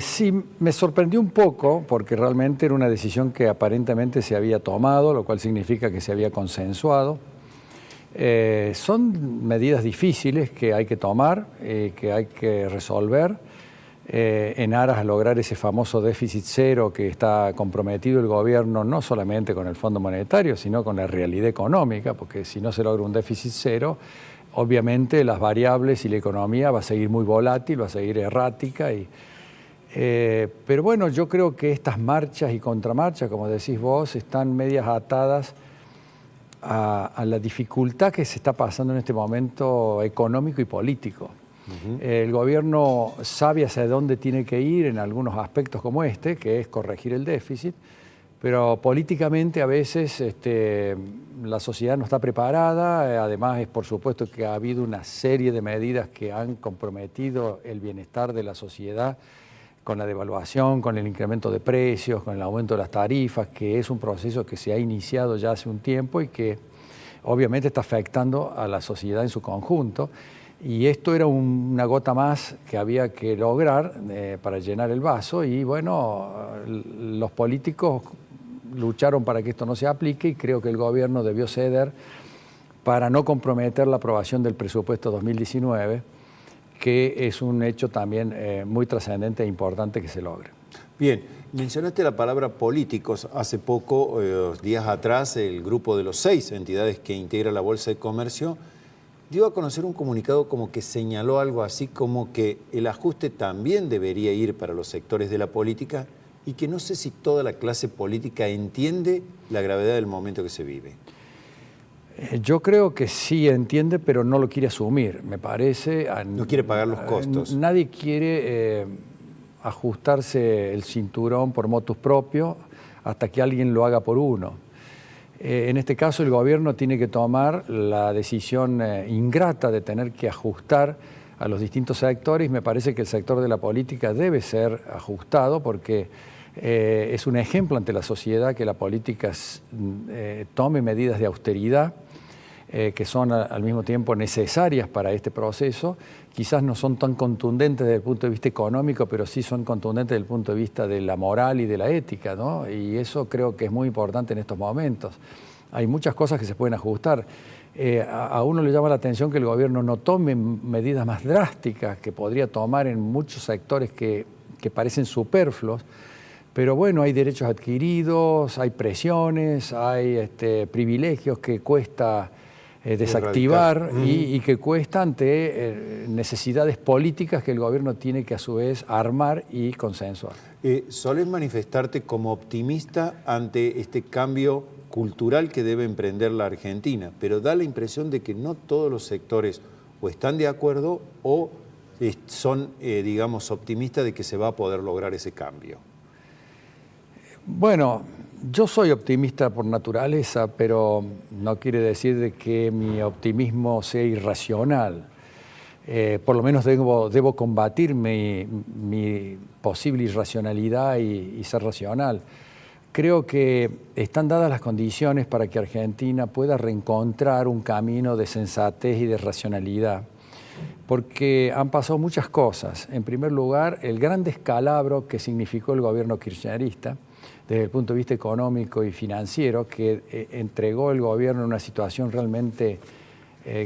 Sí, me sorprendió un poco porque realmente era una decisión que aparentemente se había tomado, lo cual significa que se había consensuado. Son medidas difíciles que hay que tomar, que hay que resolver en aras a lograr ese famoso déficit cero que está comprometido el gobierno no solamente con el Fondo Monetario, sino con la realidad económica, porque si no se logra un déficit cero, obviamente las variables y la economía va a seguir muy volátil, va a seguir errática. Pero bueno, yo creo que estas marchas y contramarchas, como decís vos, están medias atadas a la dificultad que se está pasando en este momento económico y político. El gobierno sabe hacia dónde tiene que ir en algunos aspectos como este, que es corregir el déficit, pero políticamente a veces la sociedad no está preparada. Además, es por supuesto que ha habido una serie de medidas que han comprometido el bienestar de la sociedad con la devaluación, con el incremento de precios, con el aumento de las tarifas, que es un proceso que se ha iniciado ya hace un tiempo y que obviamente está afectando a la sociedad en su conjunto. Y esto era una gota más que había que lograr para llenar el vaso y bueno, los políticos lucharon para que esto no se aplique y creo que el gobierno debió ceder para no comprometer la aprobación del presupuesto 2019, que es un hecho también muy trascendente e importante que se logre. Bien, mencionaste la palabra políticos. Hace poco, días atrás, el grupo de los 6 entidades que integra la Bolsa de Comercio dio a conocer un comunicado como que señaló algo así como que el ajuste también debería ir para los sectores de la política y que no sé si toda la clase política entiende la gravedad del momento que se vive. Yo creo que sí entiende, pero no lo quiere asumir, me parece. No quiere pagar los costos. Nadie quiere ajustarse el cinturón por motus propio hasta que alguien lo haga por uno. En este caso el gobierno tiene que tomar la decisión ingrata de tener que ajustar a los distintos sectores y me parece que el sector de la política debe ser ajustado porque es un ejemplo ante la sociedad que la política tome medidas de austeridad que son al mismo tiempo necesarias para este proceso. Quizás no son tan contundentes desde el punto de vista económico, pero sí son contundentes desde el punto de vista de la moral y de la ética, ¿no? Y eso creo que es muy importante en estos momentos. Hay muchas cosas que se pueden ajustar. A uno le llama la atención que el gobierno no tome medidas más drásticas que podría tomar en muchos sectores que parecen superfluos, pero bueno, hay derechos adquiridos, hay presiones, hay privilegios que cuesta desactivar y que cuesta ante necesidades políticas que el gobierno tiene que a su vez armar y consensuar. ¿Solés manifestarte como optimista ante este cambio cultural que debe emprender la Argentina? Pero da la impresión de que no todos los sectores o están de acuerdo o son, digamos, optimistas de que se va a poder lograr ese cambio. Bueno, yo soy optimista por naturaleza, pero no quiere decir de que mi optimismo sea irracional. Por lo menos debo combatir mi posible irracionalidad y ser racional. Creo que están dadas las condiciones para que Argentina pueda reencontrar un camino de sensatez y de racionalidad, porque han pasado muchas cosas. En primer lugar, el gran descalabro que significó el gobierno kirchnerista, desde el punto de vista económico y financiero, que entregó el gobierno en una situación realmente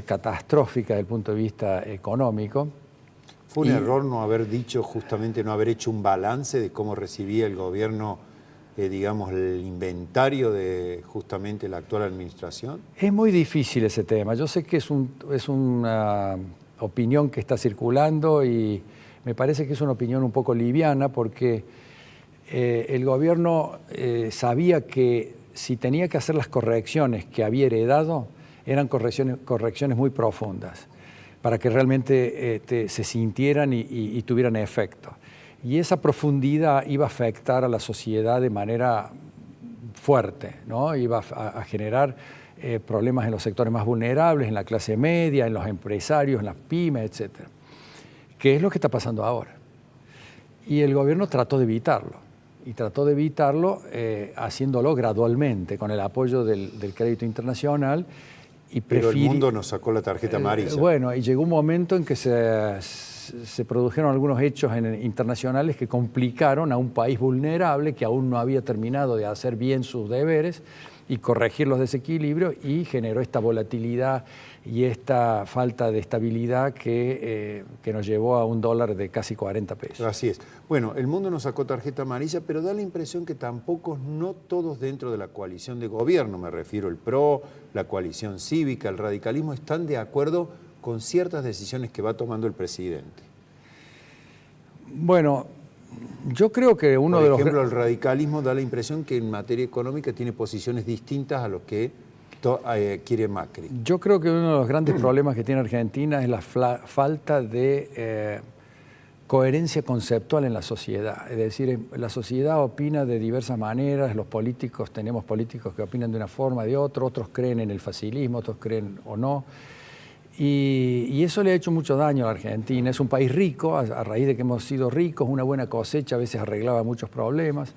catastrófica desde el punto de vista económico. ¿Fue un error no haber dicho, justamente no haber hecho un balance de cómo recibía el gobierno, digamos, el inventario de justamente la actual administración? Es muy difícil ese tema. Yo sé que es una opinión que está circulando y me parece que es una opinión un poco liviana porque el gobierno sabía que si tenía que hacer las correcciones que había heredado, eran correcciones muy profundas, para que realmente se sintieran y tuvieran efecto. Y esa profundidad iba a afectar a la sociedad de manera fuerte, ¿no? Iba a generar problemas en los sectores más vulnerables, en la clase media, en los empresarios, en las pymes, etc. ¿Qué es lo que está pasando ahora? Y el gobierno trató de evitarlo. Y trató de evitarlo haciéndolo gradualmente, con el apoyo del crédito internacional. Pero el mundo nos sacó la tarjeta amarilla. Bueno, y llegó un momento en que se se produjeron algunos hechos internacionales que complicaron a un país vulnerable que aún no había terminado de hacer bien sus deberes y corregir los desequilibrios, y generó esta volatilidad y esta falta de estabilidad que nos llevó a un dólar de casi 40 pesos. Así es. Bueno, el mundo nos sacó tarjeta amarilla, pero da la impresión que tampoco, no todos dentro de la coalición de gobierno, me refiero el PRO, la coalición cívica, el radicalismo, están de acuerdo con ciertas decisiones que va tomando el presidente. Bueno, yo creo que uno de los... Por ejemplo, el radicalismo da la impresión que en materia económica tiene posiciones distintas a los que quiere Macri. Yo creo que uno de los grandes problemas que tiene Argentina es la falta de coherencia conceptual en la sociedad. Es decir, la sociedad opina de diversas maneras, los políticos, tenemos políticos que opinan de una forma, de otra, otros creen en el facilismo, otros creen o no. Y eso le ha hecho mucho daño a la Argentina. Es un país rico, a raíz de que hemos sido ricos, una buena cosecha a veces arreglaba muchos problemas,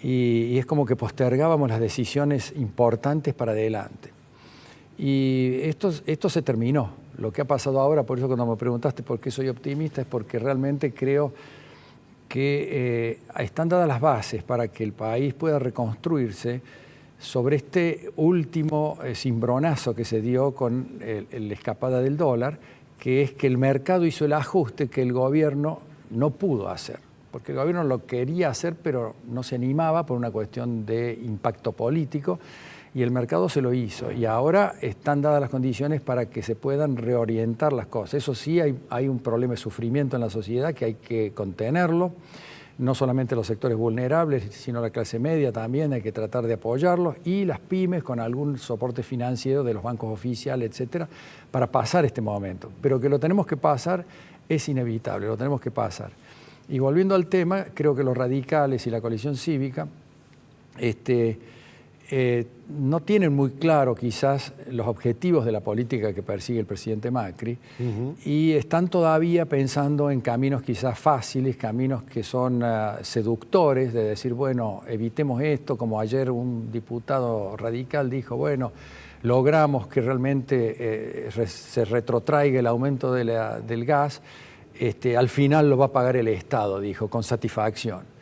y es como que postergábamos las decisiones importantes para adelante. Y esto se terminó. Lo que ha pasado ahora, por eso cuando me preguntaste por qué soy optimista, es porque realmente creo que están dadas las bases para que el país pueda reconstruirse sobre este último cimbronazo que se dio con la escapada del dólar, que es que el mercado hizo el ajuste que el gobierno no pudo hacer, porque el gobierno lo quería hacer pero no se animaba por una cuestión de impacto político, y el mercado se lo hizo, y ahora están dadas las condiciones para que se puedan reorientar las cosas. Eso sí, hay un problema de sufrimiento en la sociedad que hay que contenerlo. No solamente los sectores vulnerables, sino la clase media también hay que tratar de apoyarlos, y las pymes con algún soporte financiero de los bancos oficiales, etcétera, para pasar este momento. Pero que lo tenemos que pasar es inevitable, lo tenemos que pasar. Y volviendo al tema, creo que los radicales y la coalición cívica no tienen muy claro quizás los objetivos de la política que persigue el presidente Macri, y están todavía pensando en caminos quizás fáciles, caminos que son seductores, de decir, bueno, evitemos esto, como ayer un diputado radical dijo, bueno, logramos que realmente se retrotraiga el aumento del gas, al final lo va a pagar el Estado, dijo, con satisfacción.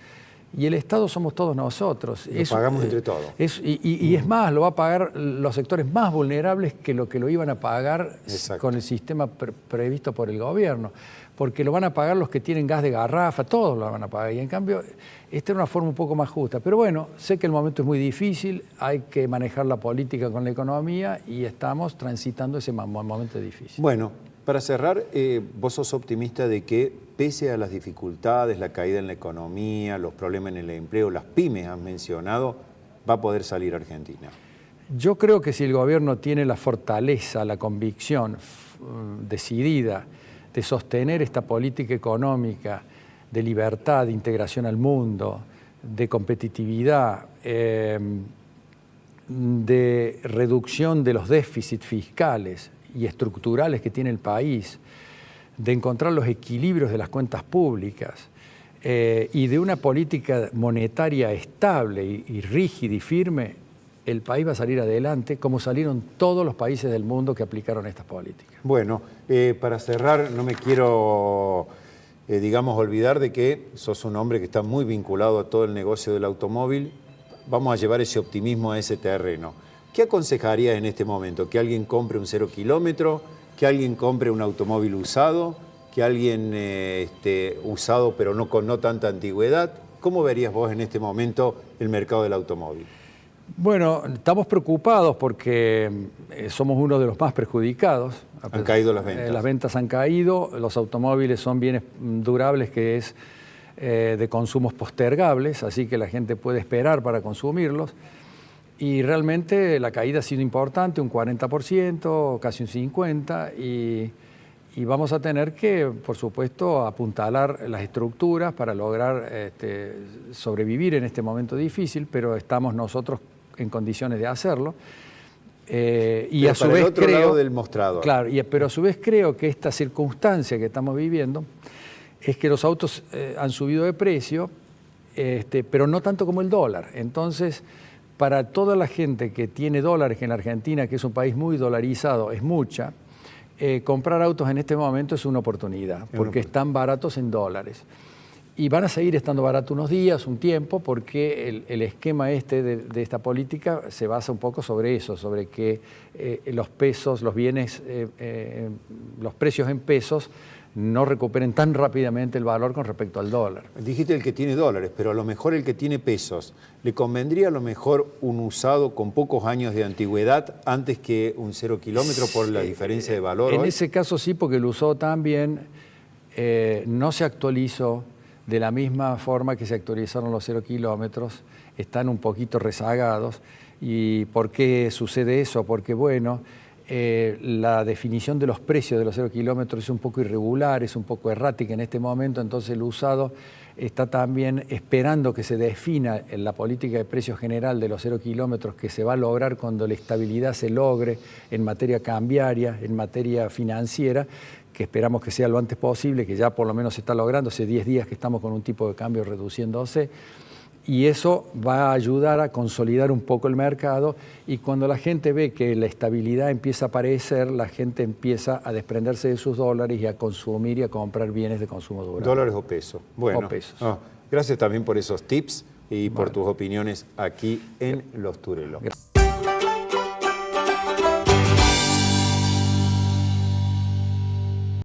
Y el Estado somos todos nosotros. Lo pagamos entre todos. Y es más, lo va a pagar los sectores más vulnerables que lo iban a pagar. Exacto. Con el sistema previsto por el gobierno. Porque lo van a pagar los que tienen gas de garrafa, todos lo van a pagar. Y en cambio, esta es una forma un poco más justa. Pero bueno, sé que el momento es muy difícil, hay que manejar la política con la economía, y estamos transitando ese momento difícil. Bueno, para cerrar, vos sos optimista de que, pese a las dificultades, la caída en la economía, los problemas en el empleo, las pymes han mencionado, va a poder salir Argentina. Yo creo que si el gobierno tiene la fortaleza, la convicción decidida de sostener esta política económica de libertad, de integración al mundo, de competitividad, de reducción de los déficits fiscales y estructurales que tiene el país, de encontrar los equilibrios de las cuentas públicas y de una política monetaria estable y rígida y firme, el país va a salir adelante como salieron todos los países del mundo que aplicaron estas políticas. Bueno, para cerrar, no me quiero, digamos, olvidar de que sos un hombre que está muy vinculado a todo el negocio del automóvil. Vamos a llevar ese optimismo a ese terreno. ¿Qué aconsejarías en este momento? ¿Que alguien compre un 0 kilómetro? ¿Que alguien compre un automóvil usado? ¿Que alguien usado pero con no tanta antigüedad? ¿Cómo verías vos en este momento el mercado del automóvil? Bueno, estamos preocupados porque somos uno de los más perjudicados. Han caído las ventas. Las ventas han caído, los automóviles son bienes durables que es de consumos postergables, así que la gente puede esperar para consumirlos. Y realmente la caída ha sido importante, un 40%, casi un 50%, y vamos a tener que, por supuesto, apuntalar las estructuras para lograr sobrevivir en este momento difícil, pero estamos nosotros en condiciones de hacerlo. Y a su vez otro lado del mostrador. Claro, pero a su vez creo que esta circunstancia que estamos viviendo es que los autos han subido de precio, pero no tanto como el dólar. Entonces, para toda la gente que tiene dólares, que en la Argentina, que es un país muy dolarizado, es mucha, comprar autos en este momento es una oportunidad, porque están baratos en dólares. Y van a seguir estando baratos unos días, un tiempo, porque el esquema de esta política se basa un poco sobre eso, sobre que los pesos, los bienes, los precios en pesos no recuperen tan rápidamente el valor con respecto al dólar. Dijiste el que tiene dólares, pero a lo mejor el que tiene pesos, ¿le convendría a lo mejor un usado con pocos años de antigüedad antes que un 0 kilómetro por la diferencia de valor? En ese caso sí, porque el usado también no se actualizó de la misma forma que se actualizaron los 0 kilómetros, están un poquito rezagados. ¿Y por qué sucede eso? Porque, bueno, la definición de los precios de los 0 kilómetros es un poco irregular, es un poco errática en este momento, entonces el usado está también esperando que se defina en la política de precios general de los 0 kilómetros que se va a lograr cuando la estabilidad se logre en materia cambiaria, en materia financiera, que esperamos que sea lo antes posible, que ya por lo menos se está logrando, hace 10 días que estamos con un tipo de cambio reduciéndose, y eso va a ayudar a consolidar un poco el mercado, y cuando la gente ve que la estabilidad empieza a aparecer, la gente empieza a desprenderse de sus dólares y a consumir y a comprar bienes de consumo durable. ¿Dólares o pesos? Bueno, o pesos. Gracias también por esos tips y por tus opiniones aquí en Los Turelos.